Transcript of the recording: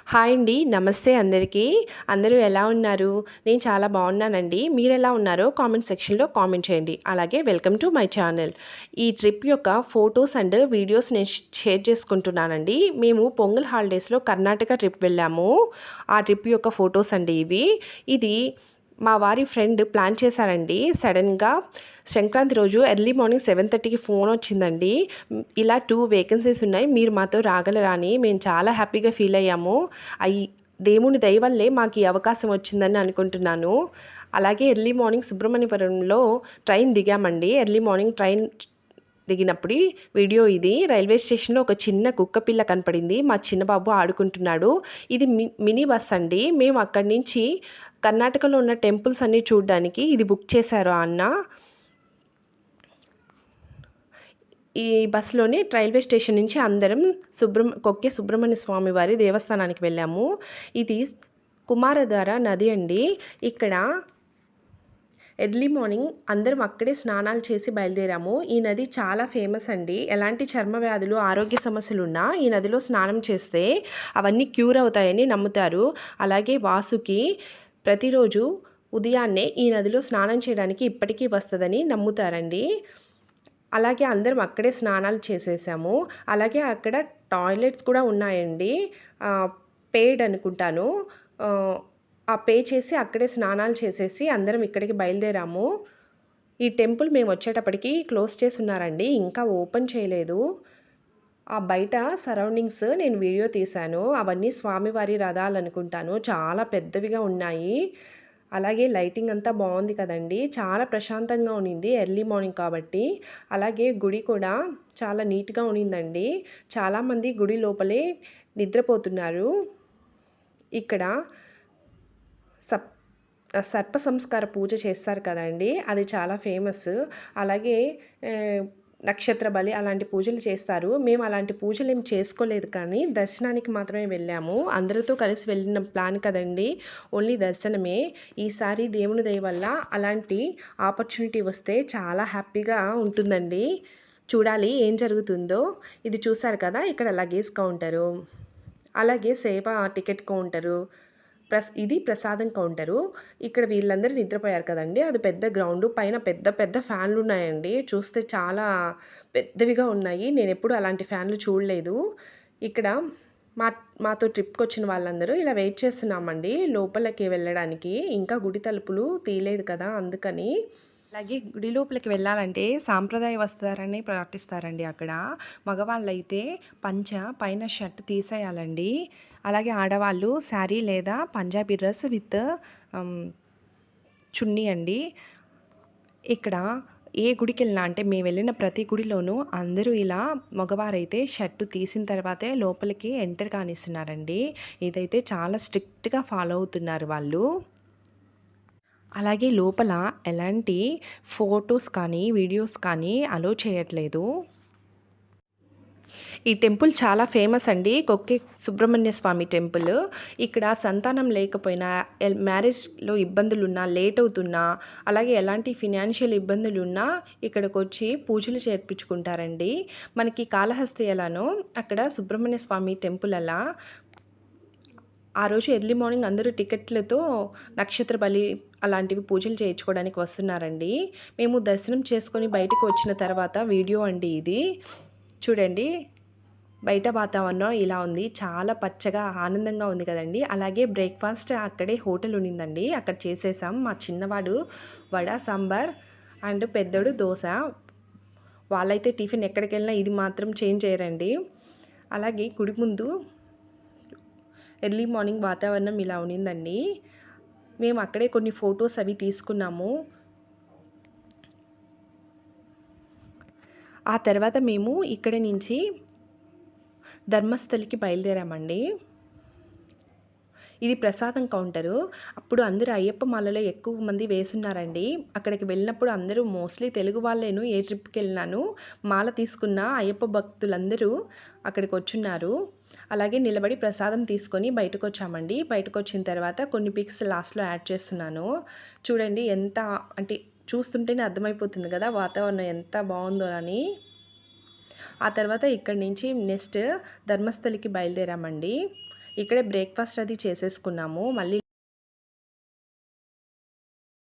Hi అండి. నమస్తే అందరికీ. అందరూ ఎలా ఉన్నారు? నేను చాలా బాగున్నానండి. మీరెలా ఉన్నారో కామెంట్ సెక్షన్‌లో కామెంట్ చేయండి. అలాగే వెల్కమ్ టు మై ఛానల్. ఈ ట్రిప్ యొక్క ఫోటోస్ అండ్ వీడియోస్ నేను షేర్ చేసుకుంటున్నానండి. మేము పొంగల్ హాలిడేస్‌లో కర్ణాటక ట్రిప్ వెళ్ళాము. ఆ ట్రిప్ యొక్క ఫోటోస్ అండి ఇవి. ఇది మా వారి ఫ్రెండ్ ప్లాన్ చేశారండి. సడెన్‌గా సంక్రాంతి రోజు ఎర్లీ మార్నింగ్ 7:30కి ఫోన్ వచ్చిందండి. ఇలా 2 వేకెన్సీస్ ఉన్నాయి. మీరు మాతో రాగలరా అని. మేము చాలా హ్యాపీగా ఫీల్ అయ్యాము. అయి దేవుని దయ వల్లే మాకు ఈ అవకాశం వచ్చిందని అనుకుంటున్నాను. అలాగే ఎర్లీ మార్నింగ్ సుబ్రహ్మణ్యపురంలో ట్రైన్ దిగామండి. ఎర్లీ మార్నింగ్ ట్రైన్ దిగినప్పుడు వీడియో ఇది. రైల్వే స్టేషన్‌లో ఒక చిన్న కుక్క పిల్ల కనపడింది. మా చిన్న బాబు ఆడుకుంటున్నాడు. ఇది మినీ బస్ అండి. మేము అక్కడి నుంచి కర్ణాటకలో ఉన్న టెంపుల్స్ అన్నీ చూడడానికి ఇది బుక్ చేశారు ఆ అన్న. ఈ బస్సులోనే రైల్వే స్టేషన్ నుంచి అందరం కొక్కే సుబ్రహ్మణ్య స్వామి వారి దేవస్థానానికి వెళ్ళాము. ఇది కుమారధార నది అండి. ఇక్కడ ఎర్లీ మార్నింగ్ అందరం అక్కడే స్నానాలు చేసి బయలుదేరాము. ఈ నది చాలా ఫేమస్ అండి. ఎలాంటి చర్మ వ్యాధులు, ఆరోగ్య సమస్యలున్నా ఈ నదిలో స్నానం చేస్తే అవన్నీ క్యూర్ అవుతాయని నమ్ముతారు. అలాగే వాసుకి ప్రతిరోజు ఉదయాన్నే ఈ నదిలో స్నానం చేయడానికి ఇప్పటికీ వస్తుందని నమ్ముతారండి. అలాగే అందరం అక్కడే స్నానాలు చేసేసాము. అలాగే అక్కడ టాయిలెట్స్ కూడా ఉన్నాయండి. పెయిడ్ అనుకుంటాను. ఆ పే చేసి అక్కడే స్నానాలు చేసేసి అందరం ఇక్కడికి బయలుదేరాము. ఈ టెంపుల్ మేము వచ్చేటప్పటికి క్లోజ్ చేసి ఉన్నారండి. ఇంకా ఓపెన్ చేయలేదు. ఆ బయట సరౌండింగ్స్ నేను వీడియో తీశాను. అవన్నీ స్వామివారి రథాలు అనుకుంటాను. చాలా పెద్దవిగా ఉన్నాయి. అలాగే లైటింగ్ అంతా బాగుంది కదండి. చాలా ప్రశాంతంగా ఉన్నింది ఎర్లీ మార్నింగ్ కాబట్టి. అలాగే గుడి కూడా చాలా నీట్గా ఉన్నిందండి. చాలామంది గుడి లోపలే నిద్రపోతున్నారు. ఇక్కడ సర్ప సంస్కార పూజ చేస్తారు కదండి, అది చాలా ఫేమస్. అలాగే నక్షత్ర బలి అలాంటి పూజలు చేస్తారు. మేము అలాంటి పూజలు ఏం చేసుకోలేదు, కానీ దర్శనానికి మాత్రమే వెళ్ళాము. అందరితో కలిసి వెళ్ళిన ప్లాన్ కదండి, ఓన్లీ దర్శనమే. ఈసారి దేవుని దయ వల్ల అలాంటి ఆపర్చునిటీ వస్తే చాలా హ్యాపీగా ఉంటుందండి. చూడాలి ఏం జరుగుతుందో. ఇది చూసారు కదా, ఇక్కడ లగేజ్ కౌంటరు, అలాగే సేవ టికెట్ కౌంటరు, ఇది ప్రసాదం కౌంటరు. ఇక్కడ వీళ్ళందరూ నిద్రపోయారు కదండి, అది పెద్ద గ్రౌండ్. పైన పెద్ద పెద్ద ఫ్యాన్లు ఉన్నాయండి. చూస్తే చాలా పెద్దవిగా ఉన్నాయి. నేను ఎప్పుడు అలాంటి ఫ్యాన్లు చూడలేదు. ఇక్కడ మాతో ట్రిప్కి వచ్చిన వాళ్ళందరూ ఇలా వెయిట్ చేస్తున్నామండి లోపలికి వెళ్ళడానికి. ఇంకా గుడి తలుపులు తీయలేదు కదా, అందుకని. అలాగే గుడి లోపలికి వెళ్ళాలంటే సాంప్రదాయ వస్త్రాన్ని పాటిస్తారండి అక్కడ. మగవాళ్ళైతే పంచ పైన షర్ట్ తీసేయాలండి. అలాగే ఆడవాళ్ళు శారీ లేదా పంజాబీ డ్రెస్ విత్ చున్నీ అండి. ఇక్కడ ఏ గుడికి వెళ్ళినా అంటే మేము వెళ్ళిన ప్రతి గుడిలోనూ అందరూ ఇలా మగవారైతే షర్టు తీసిన తర్వాతే లోపలికి ఎంటర్ కానిస్తున్నారండి. ఇదైతే చాలా స్ట్రిక్ట్గా ఫాలో అవుతున్నారు వాళ్ళు. అలాగే లోపల ఎలాంటి ఫొటోస్ కానీ వీడియోస్ కానీ అలో చేయట్లేదు. ఈ టెంపుల్ చాలా ఫేమస్ అండి, కొక్కే సుబ్రహ్మణ్య స్వామి టెంపుల్. ఇక్కడ సంతానం లేకపోయినా, మ్యారేజ్లో ఇబ్బందులున్నా, లేట్ అవుతున్నా, అలాగే ఎలాంటి ఫినాన్షియల్ ఇబ్బందులున్నా ఇక్కడికి వచ్చి పూజలు చేర్పించుకుంటారండి. మనకి కాళహస్తి ఎలానో అక్కడ సుబ్రహ్మణ్య స్వామి టెంపుల్ అలా. ఆ రోజు ఎర్లీ మార్నింగ్ అందరూ టికెట్లతో నక్షత్ర బలి అలాంటివి పూజలు చేయించుకోవడానికి వస్తున్నారండి. మేము దర్శనం చేసుకొని బయటకు వచ్చిన తర్వాత వీడియో అండి ఇది. చూడండి, బయట వాతావరణం ఇలా ఉంది. చాలా పచ్చగా ఆనందంగా ఉంది కదండి. అలాగే బ్రేక్ఫాస్ట్ అక్కడే హోటల్ ఉన్నిందండి, అక్కడ చేసేసాం. మా చిన్నవాడు వడ సాంబార్ అండ్ పెద్దోడు దోశ. వాళ్ళైతే టిఫిన్ ఎక్కడికి వెళ్ళినా ఇది మాత్రం చేంజ్ చేయరండి. అలాగే గుడి ముందు ఎర్లీ మార్నింగ్ వాతావరణం ఇలా ఉన్నిందండి. మేము అక్కడే కొన్ని ఫొటోస్ అవి తీసుకున్నాము. ఆ తర్వాత మేము ఇక్కడి నుంచి ధర్మస్థలికి బయలుదేరామండి. ఇది ప్రసాదం కౌంటరు. అప్పుడు అందరూ అయ్యప్ప మాలలో ఎక్కువ మంది వేసున్నారండి. అక్కడికి వెళ్ళినప్పుడు అందరూ మోస్ట్లీ తెలుగు వాళ్ళేను, ఏ ట్రిప్కి వెళ్ళినాను మాల తీసుకున్న అయ్యప్ప భక్తులందరూ అక్కడికి వచ్చున్నారు. అలాగే నిలబడి ప్రసాదం తీసుకొని బయటకు వచ్చామండి. బయటకు వచ్చిన తర్వాత కొన్ని పిక్స్ లాస్ట్లో యాడ్ చేస్తున్నాను. చూడండి, ఎంత అంటే చూస్తుంటేనే అర్థమైపోతుంది కదా వాతావరణం ఎంత బాగుందో అని. ఆ తర్వాత ఇక్కడి నుంచి నెక్స్ట్ ధర్మస్థలికి బయలుదేరామండి. ఇక్కడే బ్రేక్ఫాస్ట్ అది చేసేసుకున్నాము. మళ్ళీ